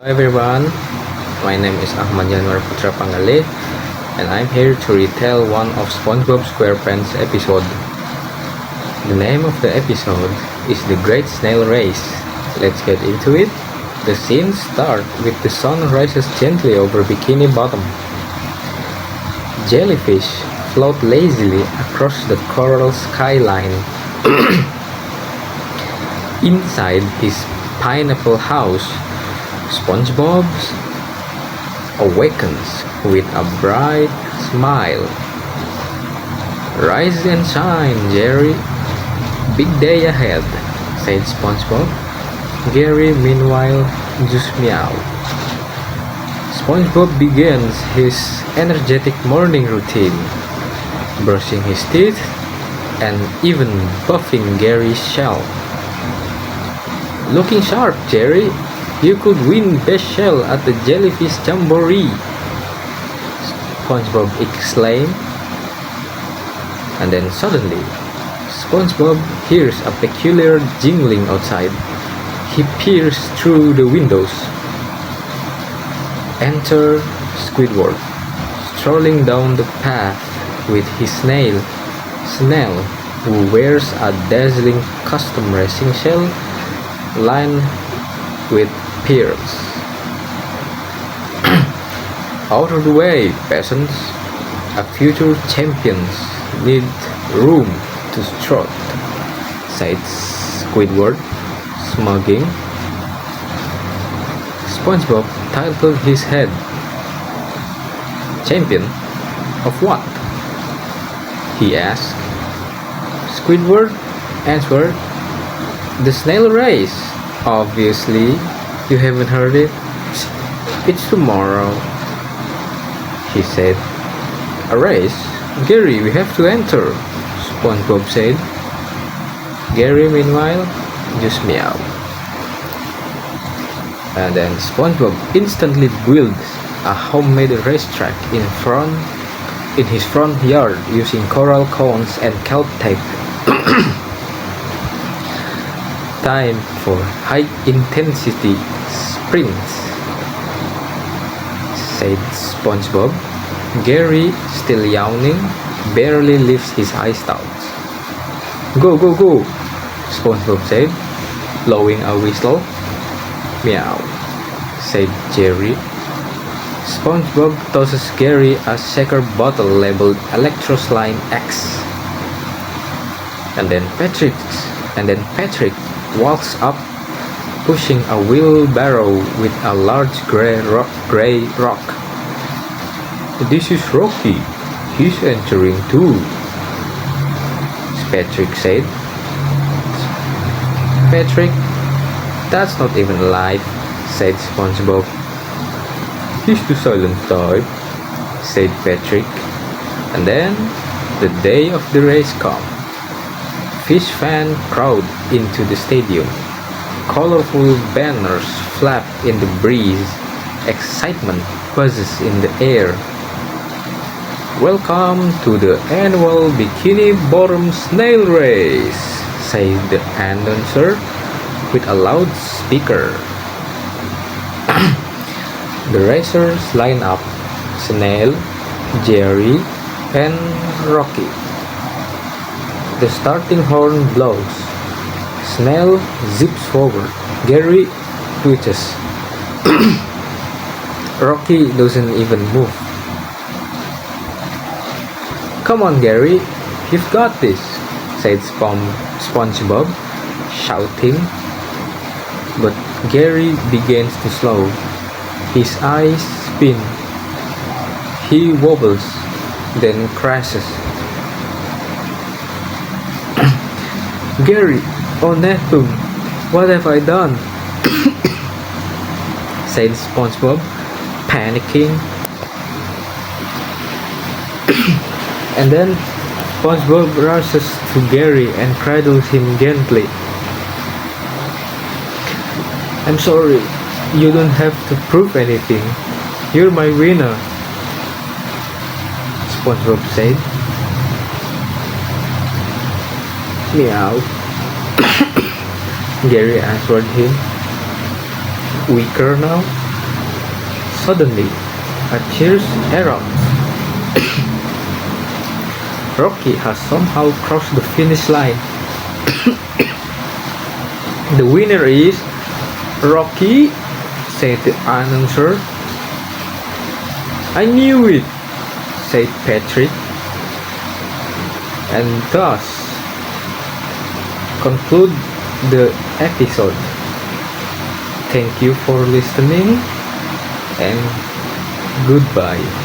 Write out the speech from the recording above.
Hello everyone, my name is Ahmad Yanuar Putra Panggalih and I'm here to retell one of SpongeBob SquarePants episode. The name of the episode is The Great Snail Race. Let's get into it. The scene starts with the sun rises gently over Bikini Bottom. Jellyfish float lazily across the coral skyline. Inside his pineapple house, SpongeBob awakens with a bright smile. "Rise and shine, Jerry. Big day ahead," said SpongeBob. Gary, meanwhile, just meowed. SpongeBob begins his energetic morning routine, brushing his teeth and even buffing Gary's shell. "Looking sharp, Jerry. You could win best shell at the Jellyfish Jamboree," SpongeBob exclaimed. And then suddenly, SpongeBob hears a peculiar jingling outside. He peers through the windows. Enter Squidward, strolling down the path with his snail, who wears a dazzling custom racing shell lined with pearls. "Out of the way, peasants. A future champions need room to strut," said Squidward, smirking. SpongeBob tilted his head. "Champion? Of what?" he asked. Squidward answered, "The snail race. Obviously, you haven't heard it. It's tomorrow," he said. "A race? Gary, we have to enter," SpongeBob said. Gary, meanwhile, just meowed. And then SpongeBob instantly built a homemade racetrack in his front yard using coral cones and kelp tape. "Time for high-intensity sprints," said SpongeBob. Gary, still yawning, barely lifts his eyesouts. "Go, go, go," SpongeBob said, blowing a whistle. "Meow," said Jerry. SpongeBob tosses Gary a shaker bottle labeled Electro Slime X. And then Patrick walks up, pushing a wheelbarrow with a large gray rock. "This is Rocky. He's entering too," Patrick said. "Patrick, that's not even alive," said SpongeBob. "He's the silent type," said Patrick. And then the day of the race comes. Fish fans crowd into the stadium. Colorful banners flap in the breeze. Excitement buzzes in the air. "Welcome to the annual Bikini Bottom Snail Race," said the announcer with a loudspeaker. The racers line up: Snail, Jerry, and Rocky. The starting horn blows. Snail zips forward. Gary twitches. Rocky doesn't even move. "Come on, Gary, you've got this," said SpongeBob, shouting. But Gary begins to slow. His eyes spin. He wobbles, then crashes. "Gary, oh Neptune, what have I done?" said SpongeBob, panicking. And then SpongeBob rushes to Gary and cradles him gently. "I'm sorry, you don't have to prove anything. You're my winner," SpongeBob said. "Meow," Gary answered him. "Weaker now?" Suddenly, a cheers erupts. Rocky has somehow crossed the finish line. The winner is Rocky, said the announcer. I knew it, said Patrick. And thus conclude the episode. Thank you for listening and goodbye.